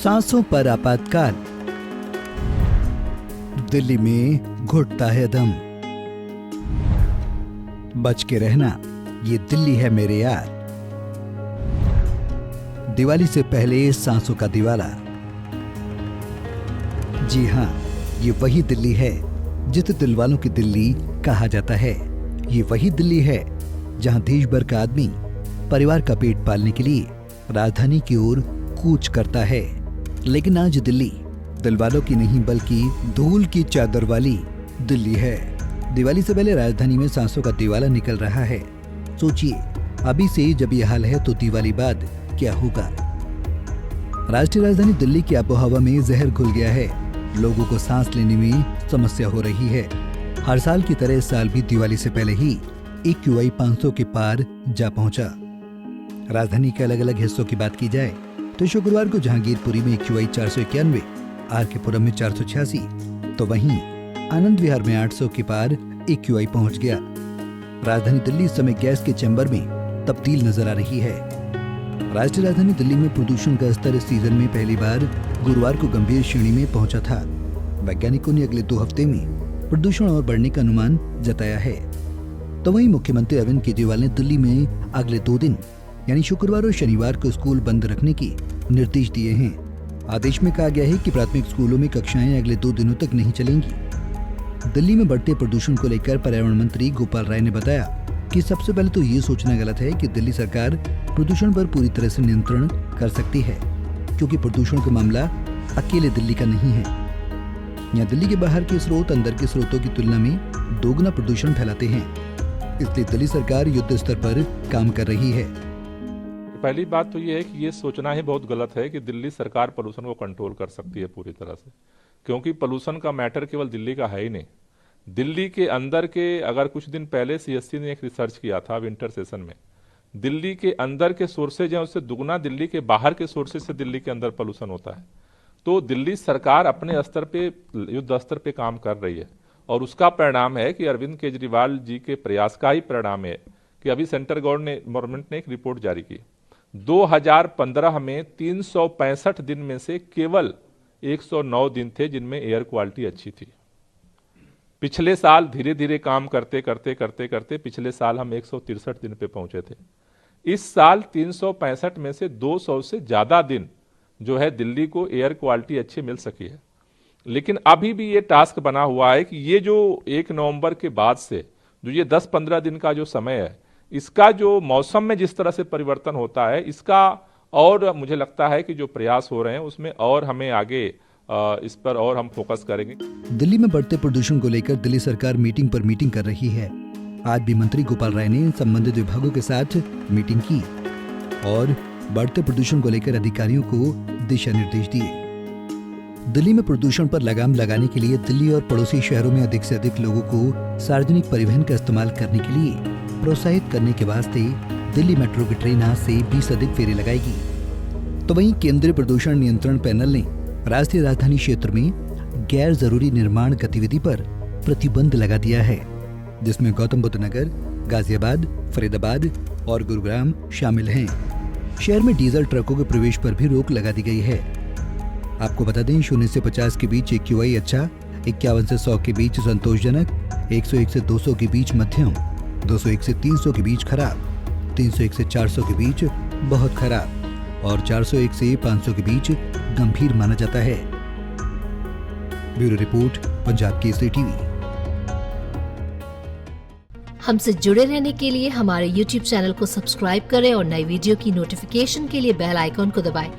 सांसों पर आपातकाल, दिल्ली में घुटता है दम। बच के रहना, ये दिल्ली है मेरे यार। दिवाली से पहले सांसों का दिवाला। जी हाँ, ये वही दिल्ली है जिसे दिल वालों की दिल्ली कहा जाता है। ये वही दिल्ली है जहां देश भर का आदमी परिवार का पेट पालने के लिए राजधानी की ओर कूच करता है। लेकिन आज दिल्ली दिल वालों की नहीं बल्कि धूल की चादर वाली दिल्ली है। दिवाली से पहले राजधानी में सांसों का दिवाला निकल रहा है। सोचिए, अभी से जब ये हाल है तो दिवाली बाद क्या होगा। राष्ट्रीय राजधानी दिल्ली की आबोहवा में जहर घुल गया है। लोगों को सांस लेने में समस्या हो रही है। हर साल की तरह इस साल भी दिवाली से पहले ही AQI 500 के पार जा पहुंचा। राजधानी के अलग अलग हिस्सों की बात की जाए तो शुक्रवार को जहांगीरपुरी में AQI 491, RK पुरम में 486, तो वहीं आनंद विहार में 800 के पार AQI पहुंच गया। राजधानी दिल्ली इस समय गैस के चैम्बर में तब्दील नजर आ रही है। राष्ट्रीय राजधानी दिल्ली में प्रदूषण का स्तर इस सीजन में पहली बार गुरुवार को गंभीर श्रेणी में पहुंचा था। वैज्ञानिकों ने अगले 2 हफ्ते में प्रदूषण और बढ़ने का अनुमान जताया है। तो वहीं मुख्यमंत्री अरविंद केजरीवाल ने दिल्ली में अगले 2 दिन यानी शुक्रवार और शनिवार को स्कूल बंद रखने के निर्देश दिए हैं। आदेश में कहा गया है कि प्राथमिक स्कूलों में कक्षाएं अगले 2 दिनों तक नहीं चलेंगी। दिल्ली में बढ़ते प्रदूषण को लेकर पर्यावरण मंत्री गोपाल राय ने बताया कि सबसे पहले तो ये सोचना गलत है कि दिल्ली सरकार प्रदूषण पर पूरी तरह से नियंत्रण कर सकती है, क्योंकि प्रदूषण का मामला अकेले दिल्ली का नहीं है। यहाँ दिल्ली के बाहर के स्रोत अंदर के स्रोतों की तुलना में दोगुना प्रदूषण फैलाते हैं। इसलिए दिल्ली सरकार युद्ध स्तर पर काम कर रही है। पहली बात तो ये है कि ये सोचना ही बहुत गलत है कि दिल्ली सरकार पोल्यूशन को कंट्रोल कर सकती है पूरी तरह से, क्योंकि पोल्यूशन का मैटर केवल दिल्ली का है ही नहीं। दिल्ली के अंदर के, अगर कुछ दिन पहले CSC ने एक रिसर्च किया था विंटर सेशन में, दिल्ली के अंदर के सोर्सेज हैं उससे दुगना दिल्ली के बाहर के सोर्सेज से दिल्ली के अंदर पोल्यूशन होता है। तो दिल्ली सरकार अपने स्तर पे, युद्ध स्तर पे काम कर रही है और उसका परिणाम है कि अरविंद केजरीवाल जी के प्रयास का ही परिणाम है कि अभी सेंट्रल गवर्नमेंट ने एक रिपोर्ट जारी की। 2015 में 365 दिन में से केवल 109 दिन थे जिनमें एयर क्वालिटी अच्छी थी। पिछले साल धीरे धीरे काम करते करते पिछले साल हम 163 दिन पे पहुंचे थे। इस साल 365 में से 200 से ज्यादा दिन जो है दिल्ली को एयर क्वालिटी अच्छी मिल सकी है। लेकिन अभी भी ये टास्क बना हुआ है कि ये जो 1 नवंबर के बाद से जो ये 10-15 दिन का जो समय है, इसका जो मौसम में जिस तरह से परिवर्तन होता है, इसका और मुझे लगता है कि जो प्रयास हो रहे हैं उसमें और हमें आगे इस पर और हम फोकस करेंगे। दिल्ली में बढ़ते प्रदूषण को लेकर दिल्ली सरकार मीटिंग पर मीटिंग कर रही है। आज भी मंत्री गोपाल राय ने संबंधित विभागों के साथ मीटिंग की और बढ़ते प्रदूषण को लेकर अधिकारियों को दिशा निर्देश दिए। दिल्ली में प्रदूषण पर लगाम लगाने के लिए दिल्ली और पड़ोसी शहरों में अधिक से अधिक लोगों को सार्वजनिक परिवहन का इस्तेमाल करने के लिए प्रोत्साहित करने के वास्ते दिल्ली मेट्रो की ट्रेन आज से 20 अधिक फेरे लगाएगी। तो वहीं केंद्रीय प्रदूषण नियंत्रण पैनल ने राष्ट्रीय राजधानी क्षेत्र में गैर जरूरी निर्माण गतिविधि पर प्रतिबंध लगा दिया है, जिसमें गौतम बुद्ध नगर, गाजियाबाद, फरीदाबाद और गुरुग्राम शामिल हैं। शहर में डीजल ट्रकों के प्रवेश पर भी रोक लगा दी गई है। आपको बता दें, 0 से 50 के बीच AQI अच्छा, 51 से 100 के बीच संतोषजनक, 101 से 200 के बीच मध्यम, 201 से 300 के बीच खराब, 301 से 400 के बीच बहुत खराब और 401 से 500 के बीच गंभीर माना जाता है। Bureau report, Punjab Kesari TV. हमसे जुड़े रहने के लिए हमारे YouTube चैनल को सब्सक्राइब करें और नई वीडियो की नोटिफिकेशन के लिए बेल आइकॉन को दबाएं।